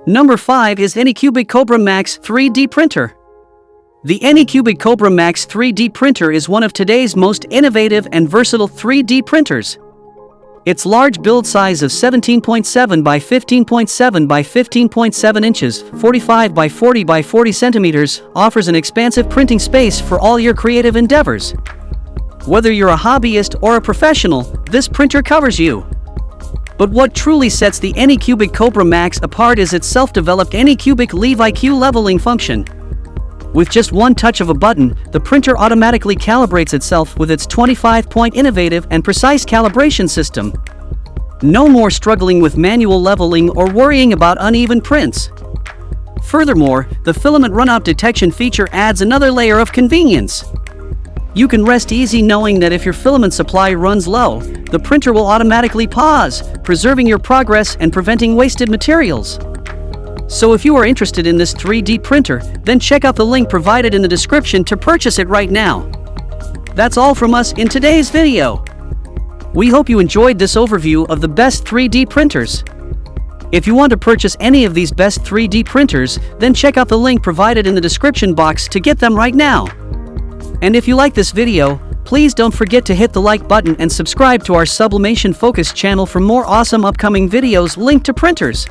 Number 5 is Anycubic Kobra Max 3D Printer. The Anycubic Kobra Max 3D Printer is one of today's most innovative and versatile 3D printers. Its large build size of 17.7 by 15.7 by 15.7 inches, 45 by 40 by 40 centimeters, offers an expansive printing space for all your creative endeavors. Whether you're a hobbyist or a professional, this printer covers you. But what truly sets the Anycubic Kobra Max apart is its self-developed Anycubic LeviQ Leveling Function. With just one touch of a button, the printer automatically calibrates itself with its 25-point innovative and precise calibration system. No more struggling with manual leveling or worrying about uneven prints. Furthermore, the filament runout detection feature adds another layer of convenience. You can rest easy knowing that if your filament supply runs low, the printer will automatically pause, preserving your progress and preventing wasted materials. So if you are interested in this 3D printer, then check out the link provided in the description to purchase it right now. That's all from us in today's video. We hope you enjoyed this overview of the best 3D printers. If you want to purchase any of these best 3D printers, then check out the link provided in the description box to get them right now. And if you like this video, please don't forget to hit the like button and subscribe to our sublimation focused channel for more awesome upcoming videos linked to printers.